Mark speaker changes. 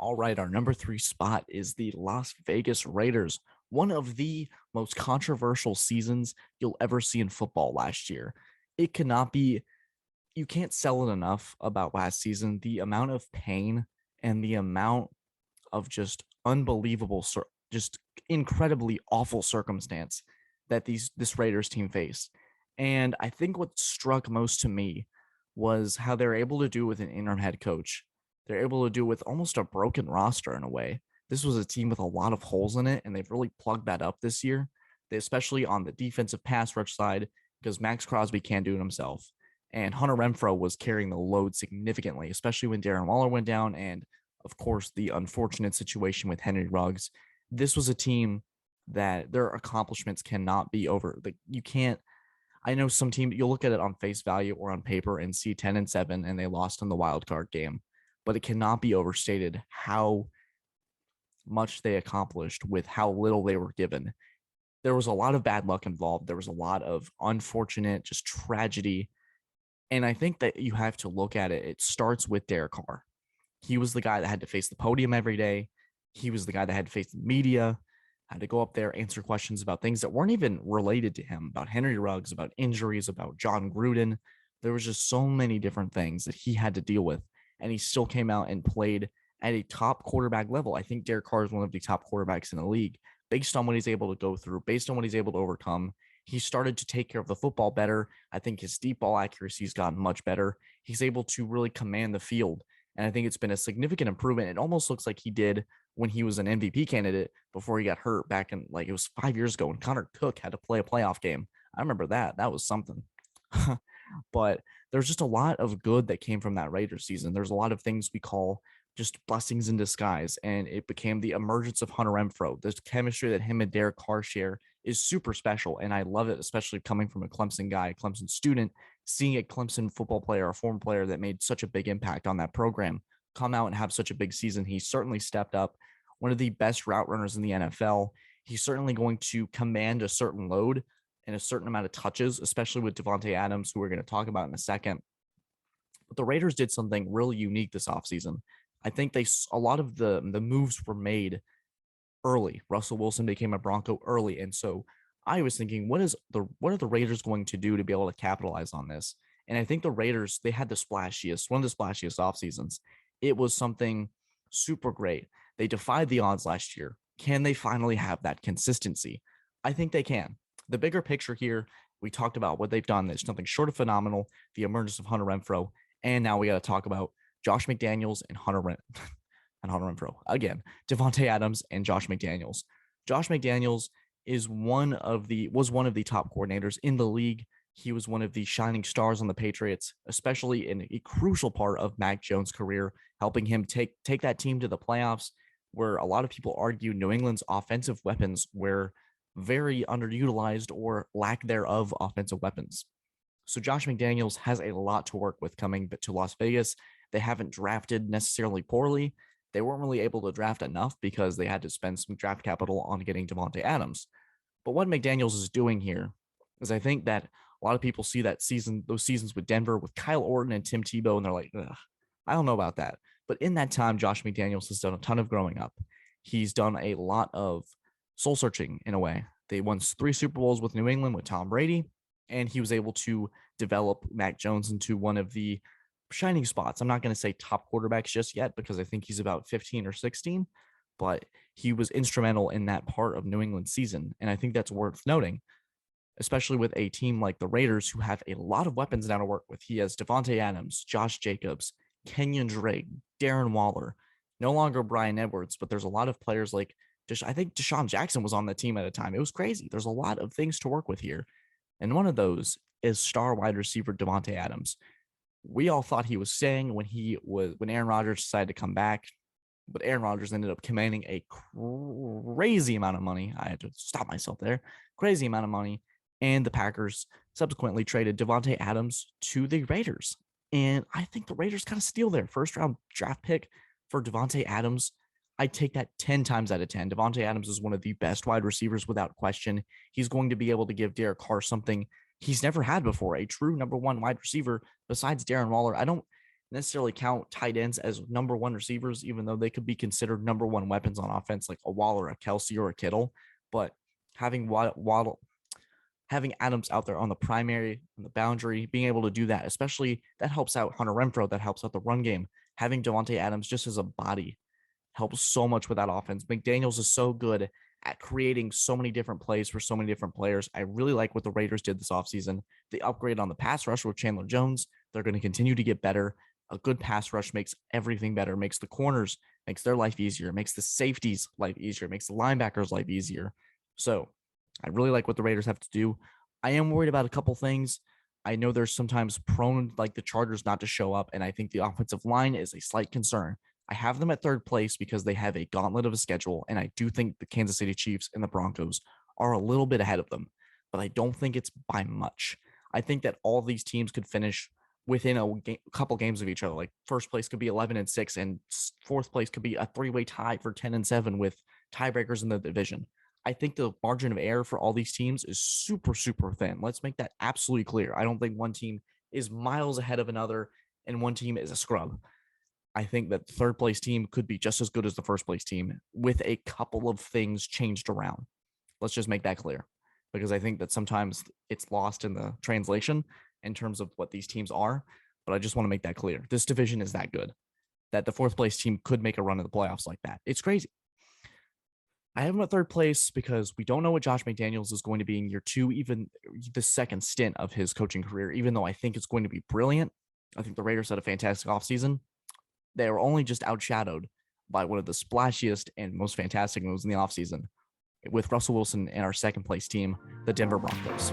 Speaker 1: All right, our number 3 spot is the Las Vegas Raiders, one of the most controversial seasons you'll ever see in football last year. It cannot be, you can't sell it enough about last season. The amount of pain and the amount of just unbelievable, just incredibly awful circumstance that this Raiders team faced. And I think what struck most to me was how they're able to do with an interim head coach. They're able to do with almost a broken roster in a way. This was a team with a lot of holes in it, and they've really plugged that up this year, especially on the defensive pass rush side, because Max Crosby can't do it himself. And Hunter Renfrow was carrying the load significantly, especially when Darren Waller went down. And of course, the unfortunate situation with Henry Ruggs. This was a team that their accomplishments cannot be over. You can't. I know some team, you'll look at it on face value or on paper and see 10-7 and they lost in the wild card game, but it cannot be overstated how much they accomplished with how little they were given. There was a lot of bad luck involved. There was a lot of unfortunate, just tragedy. And I think that you have to look at it. It starts with Derek Carr. He was the guy that had to face the podium every day. He was the guy that had to face the media, had to go up there, answer questions about things that weren't even related to him, about Henry Ruggs, about injuries, about John Gruden. There was just so many different things that he had to deal with. And he still came out and played at a top quarterback level. I think Derek Carr is one of the top quarterbacks in the league based on what he's able to go through, based on what he's able to overcome. He started to take care of the football better. I think his deep ball accuracy has gotten much better. He's able to really command the field. And I think it's been a significant improvement. It almost looks like he did when he was an MVP candidate before he got hurt back in, like, it was 5 years ago when Connor Cook had to play a playoff game. I remember that. That was something. But there's just a lot of good that came from that Raiders season. There's a lot of things we call just blessings in disguise. And it became the emergence of Hunter Renfrow. The chemistry that him and Derek Carr share is super special. And I love it, especially coming from a Clemson guy, a Clemson student, seeing a Clemson football player, a former player that made such a big impact on that program, come out and have such a big season. He certainly stepped up, one of the best route runners in the NFL. He's certainly going to command a certain load and a certain amount of touches, especially with Devontae Adams, who we're going to talk about in a second. But the Raiders did something really unique this offseason. I think a lot of the moves were made early. Russell Wilson became a Bronco early. And so I was thinking, what are the Raiders going to do to be able to capitalize on this? And I think the Raiders, they had one of the splashiest off seasons. It was something super great. They defied the odds last year. Can they finally have that consistency? I think they can. The bigger picture here, we talked about what they've done. There's nothing short of phenomenal, the emergence of Hunter Renfrow. And now we got to talk about Josh McDaniels and Hunter Renfrow. Again, Devontae Adams and Josh McDaniels. Josh McDaniels was one of the top coordinators in the league. He was one of the shining stars on the Patriots, especially in a crucial part of Mac Jones' career, helping him take that team to the playoffs, where a lot of people argue New England's offensive weapons were very underutilized or lack thereof offensive weapons. So Josh McDaniels has a lot to work with coming to Las Vegas. They haven't drafted necessarily poorly. They weren't really able to draft enough because they had to spend some draft capital on getting Devontae Adams. But what McDaniels is doing here is, I think that a lot of people see those seasons with Denver with Kyle Orton and Tim Tebow, and they're like, I don't know about that. But in that time, Josh McDaniels has done a ton of growing up. He's done a lot of soul searching in a way. They won 3 Super Bowls with New England with Tom Brady, and he was able to develop Mac Jones into one of the shining spots. I'm not going to say top quarterbacks just yet because I think he's about 15 or 16, but he was instrumental in that part of New England season. And I think that's worth noting, especially with a team like the Raiders who have a lot of weapons now to work with. He has Devontae Adams, Josh Jacobs, Kenyon Drake, Darren Waller, no longer Brian Edwards, but there's a lot of players like, I think Deshaun Jackson was on the team at a time. It was crazy. There's a lot of things to work with here. And one of those is star wide receiver Devontae Adams. We all thought he was staying when Aaron Rodgers decided to come back, but Aaron Rodgers ended up commanding a crazy amount of money. I had to stop myself there. Crazy amount of money. And the Packers subsequently traded Devontae Adams to the Raiders. And I think the Raiders got a steal there. First round draft pick for Devontae Adams. I take that 10 times out of 10. Devontae Adams is one of the best wide receivers without question. He's going to be able to give Derek Carr something he's never had before, a true number 1 wide receiver besides Darren Waller. necessarily count tight ends as number one receivers, even though they could be considered number one weapons on offense, like a Waller, a Kelsey, or a Kittle. But having Waddle, having Adams out there on the primary, on the boundary, being able to do that, especially that helps out Hunter Renfrow, that helps out the run game. Having Devontae Adams just as a body helps so much with that offense. McDaniels is so good at creating so many different plays for so many different players. I really like what the Raiders did this offseason. They upgraded on the pass rush with Chandler Jones. They're going to continue to get better. A good pass rush makes everything better, makes the corners, makes their life easier, makes the safeties' life easier, makes the linebackers' life easier. So I really like what the Raiders have to do. I am worried about a couple things. I know there's sometimes prone like the Chargers not to show up, and I think the offensive line is a slight concern. I have them at third place because they have a gauntlet of a schedule, and I do think the Kansas City Chiefs and the Broncos are a little bit ahead of them, but I don't think it's by much. I think that all these teams could finish within a couple games of each other. Like first place could be 11-6, and fourth place could be a three-way tie for 10-7 with tiebreakers in the division. I think the margin of error for all these teams is super, super thin. Let's make that absolutely clear. I don't think one team is miles ahead of another and one team is a scrub. I think that the third place team could be just as good as the first place team with a couple of things changed around. Let's just make that clear, because I think that sometimes it's lost in the translation in terms of what these teams are. But I just want to make that clear. This division is that good that the fourth place team could make a run in the playoffs like that. It's crazy. I have him at third place because we don't know what Josh McDaniels is going to be in year two, even the second stint of his coaching career, even though I think it's going to be brilliant. I think the Raiders had a fantastic offseason. They were only just outshadowed by one of the splashiest and most fantastic moves in the offseason with Russell Wilson and our second place team, the Denver Broncos.